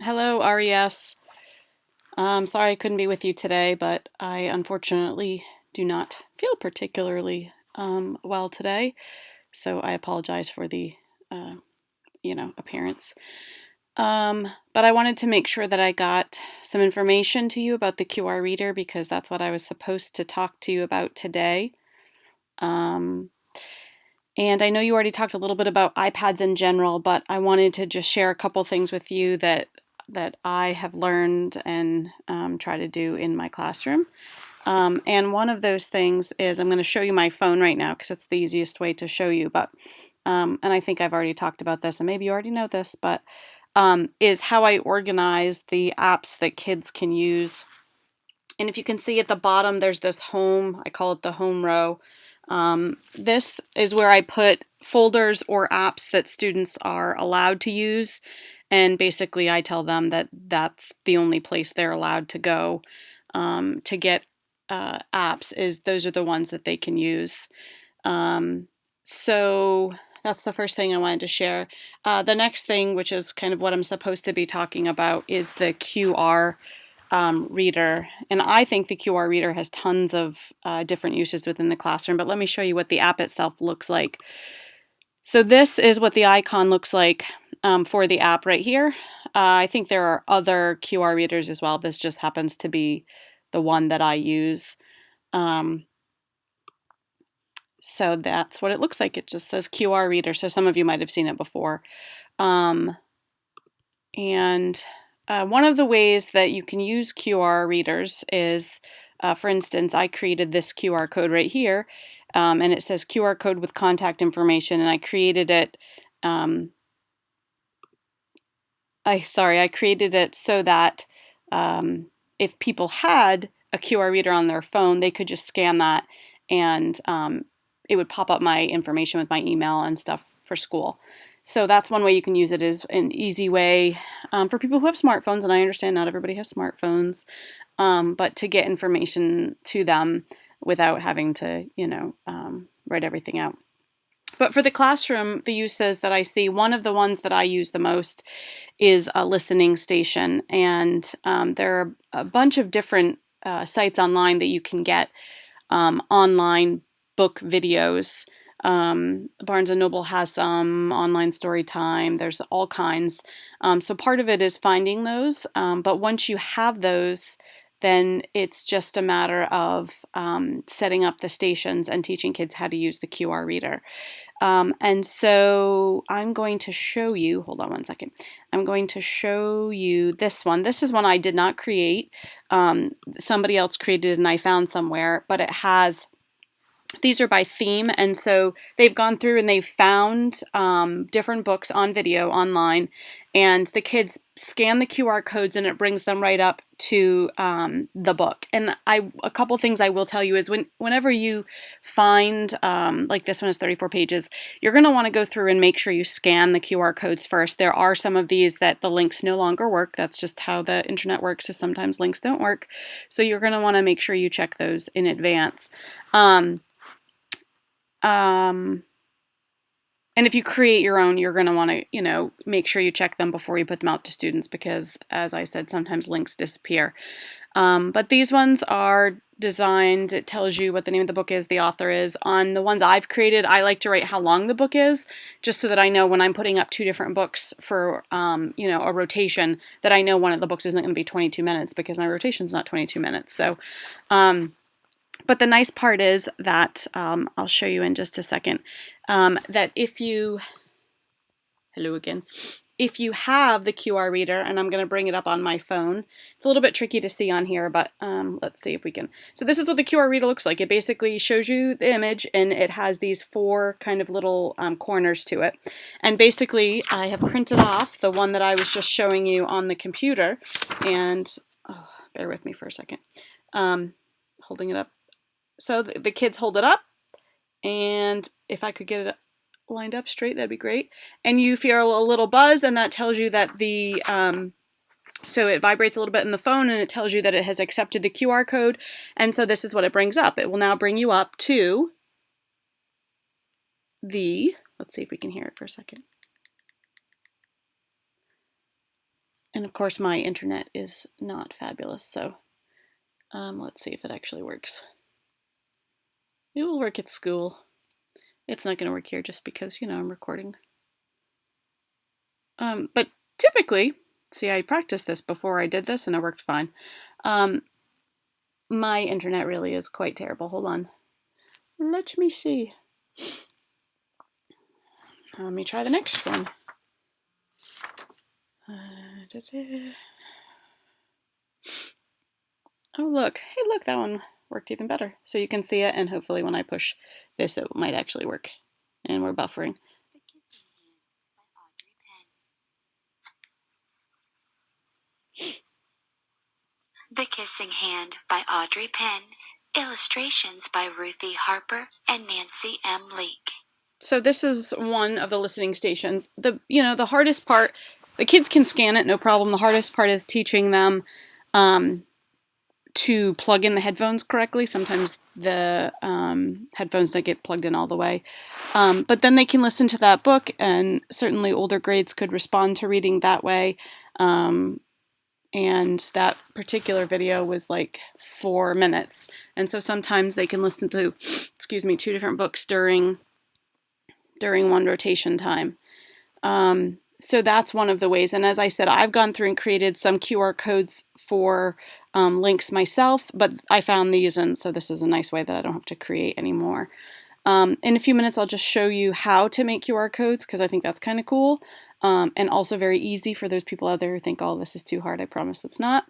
Hello, RES. Sorry I couldn't be with you today, but I unfortunately do not feel particularly well today, so I apologize for the, uh, appearance. But I wanted to make sure that I got some information to you about the QR reader because that's what I was supposed to talk to you about today. Um, and I know you already talked a little bit about iPads in general, but I wanted to just share a couple things with you that I have learned and try to do in my classroom. And one of those things is I'm going to show you my phone right now because it's the easiest way to show you. But and I think I've already talked about this, and maybe you already know this, but is how I organize the apps that kids can use. And if you can see at the bottom, there's this home. I call it the home row. This is where I put folders or apps that students are allowed to use. And basically, I tell them that that's the only place they're allowed to go to get apps, is those are the ones that they can use. So that's the first thing I wanted to share. The next thing, which is kind of what I'm supposed to be talking about, is the QR reader. And I think the QR reader has tons of different uses within the classroom, but let me show you what the app itself looks like. So this is what the icon looks like for the app right here. I think there are other QR readers as well. This just happens to be the one that I use. Um, so that's what it looks like. It just says QR reader. So some of you might have seen it before. Um, and one of the ways that you can use QR readers is, for instance, I created this QR code right here, and it says QR code with contact information, and I created it. I created it so that if people had a QR reader on their phone, they could just scan that, and it would pop up my information with my email and stuff for school. So that's one way you can use it, is an easy way for people who have smartphones, and I understand not everybody has smartphones, but to get information to them without having to, write everything out. But for the classroom, the uses that I see, one of the ones that I use the most is a listening station. And there are a bunch of different sites online that you can get online book videos. Barnes & Noble has some, online story time, there's all kinds. So part of it is finding those, but once you have those, then it's just a matter of setting up the stations and teaching kids how to use the QR reader. And so I'm going to show you, hold on one second. I'm going to show you this one. This is one I did not create. Somebody else created it and I found somewhere, but it has, these are by theme, and so they've gone through and they've found different books on video online, and the kids scan the QR codes and it brings them right up to the book. And a couple things I will tell you is whenever you find, like this one is 34 pages, you're going to want to go through and make sure you scan the QR codes first. There are some of these that the links no longer work. That's just how the internet works, is sometimes links don't work. So you're going to want to make sure you check those in advance. Um, and if you create your own, you're going to want to, make sure you check them before you put them out to students because, as I said, sometimes links disappear. But these ones are designed, it tells you what the name of the book is, the author is. On the ones I've created, I like to write how long the book is, just so that I know when I'm putting up two different books for, a rotation, that I know one of the books isn't going to be 22 minutes because my rotation's not 22 minutes. So, but the nice part is that, I'll show you in just a second, that if you, hello again, if you have the QR reader, and I'm going to bring it up on my phone, it's a little bit tricky to see on here, but let's see if we can. So this is what the QR reader looks like. It basically shows you the image, and it has these four kind of little corners to it. And basically, I have printed off the one that I was just showing you on the computer, and bear with me for a second. Holding it up. So the kids hold it up, and if I could get it lined up straight, that'd be great. And you feel a little buzz, and that tells you that the, so it vibrates a little bit in the phone, and it tells you that it has accepted the QR code. And so this is what it brings up. It will now bring you up to let's see if we can hear it for a second. And of course my internet is not fabulous, so let's see if it actually works. It will work at school. It's not going to work here just because, I'm recording. But typically, see, I practiced this before I did this and it worked fine. My internet really is quite terrible. Hold on. Let me see. Let me try the next one. Oh, look. Hey, look, that one worked even better. So you can see it, and hopefully when I push this, it might actually work. And we're buffering. The Kissing Hand by Audrey Penn. Illustrations by Ruthie Harper and Nancy M. Leake. So this is one of the listening stations. The hardest part, the kids can scan it, no problem. The hardest part is teaching them to plug in the headphones correctly. Sometimes the headphones don't get plugged in all the way. But then they can listen to that book, and certainly older grades could respond to reading that way. And that particular video was like 4 minutes. And so sometimes they can listen to, 2 different books during one rotation time. So that's one of the ways. And as I said, I've gone through and created some QR codes for links myself, but I found these, and so this is a nice way that I don't have to create anymore. In a few minutes, I'll just show you how to make QR codes, because I think that's kind of cool, and also very easy for those people out there who think, oh, this is too hard. I promise it's not.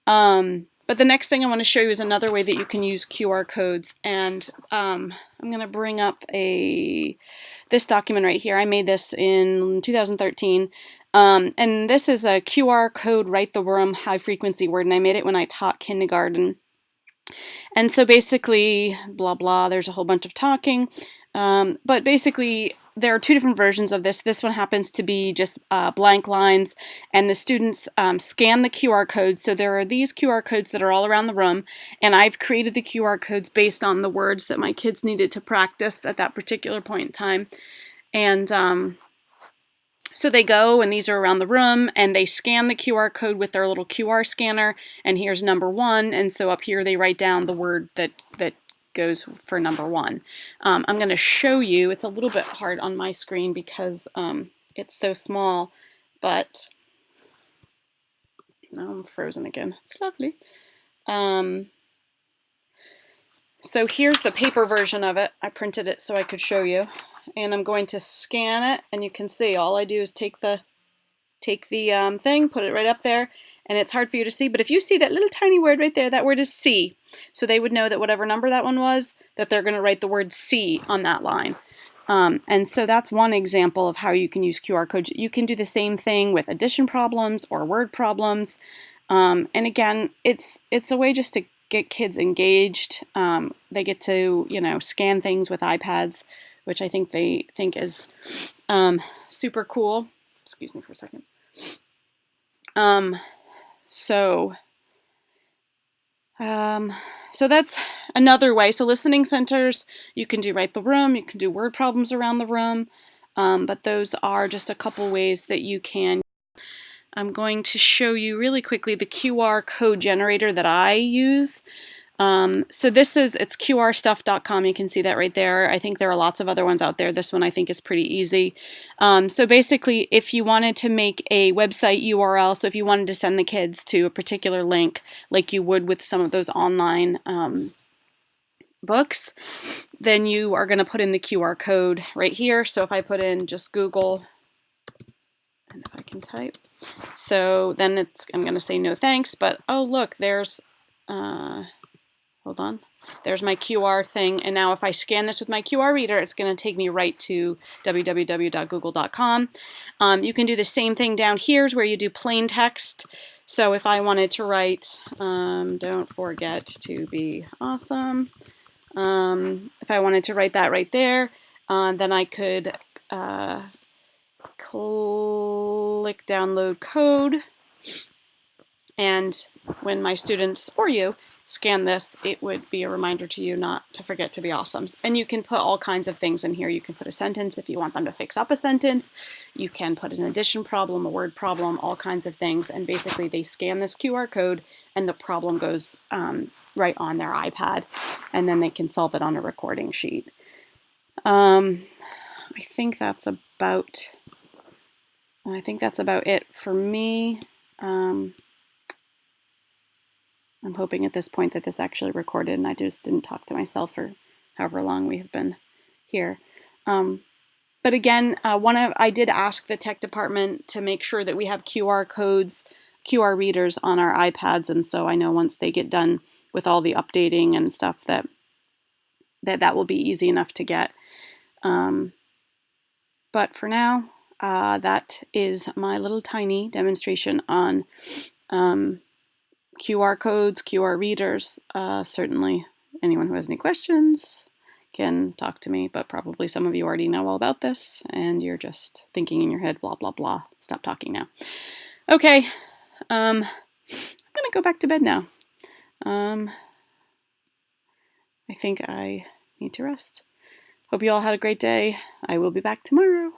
But the next thing I want to show you is another way that you can use QR codes, and I'm going to bring up this document right here. I made this in 2013, and this is a QR code Write the Worm high frequency word, and I made it when I taught kindergarten. And so basically, blah, blah, there's a whole bunch of talking. But basically, there are 2 different versions of this. This one happens to be just blank lines, and the students scan the QR codes. So there are these QR codes that are all around the room, and I've created the QR codes based on the words that my kids needed to practice at that particular point in time. And so they go, and these are around the room, and they scan the QR code with their little QR scanner, and here's number 1, and so up here they write down the word that goes for number 1. I'm going to show you. It's a little bit hard on my screen because it's so small, but now I'm frozen again. It's lovely. So here's the paper version of it. I printed it so I could show you. And I'm going to scan it, and you can see all I do is take the thing, put it right up there, and it's hard for you to see, but if you see that little tiny word right there, that word is C. So they would know that whatever number that one was, that they're going to write the word C on that line. And so that's one example of how you can use QR codes. You can do the same thing with addition problems or word problems. And again, it's a way just to get kids engaged. They get to, scan things with iPads, which I think they think is super cool. Excuse me for a second. So that's another way. So listening centers, you can do Write the Room, you can do word problems around the room, but those are just a couple ways that you can. I'm going to show you really quickly the QR code generator that I use. So it's qrstuff.com. You can see that right there. I think there are lots of other ones out there. This one I think is pretty easy. So basically, if you wanted to make a website URL, so if you wanted to send the kids to a particular link, like you would with some of those online books, then you are going to put in the QR code right here. So if I put in just Google, and if I can type, so then I'm going to say no thanks, but oh look, there's hold on. There's my QR thing, and now if I scan this with my QR reader, it's going to take me right to www.google.com. You can do the same thing down here where you do plain text. So if I wanted to write, don't forget to be awesome, if I wanted to write that right there, then I could click download code, and when my students or you scan this, it would be a reminder to you not to forget to be awesome. And you can put all kinds of things in here. You can put a sentence if you want them to fix up a sentence. You can put an addition problem, a word problem, all kinds of things. And basically they scan this QR code and the problem goes right on their iPad, and then they can solve it on a recording sheet. I think that's about it for me. I'm hoping at this point that this actually recorded and I just didn't talk to myself for however long we have been here. But again, I did ask the tech department to make sure that we have QR codes, QR readers on our iPads, and so I know once they get done with all the updating and stuff that will be easy enough to get. But for now, that is my little tiny demonstration on QR codes, QR readers. Certainly anyone who has any questions can talk to me, but probably some of you already know all about this and you're just thinking in your head, blah, blah, blah. Stop talking now. Okay, I'm gonna go back to bed now. I think I need to rest. Hope you all had a great day. I will be back tomorrow.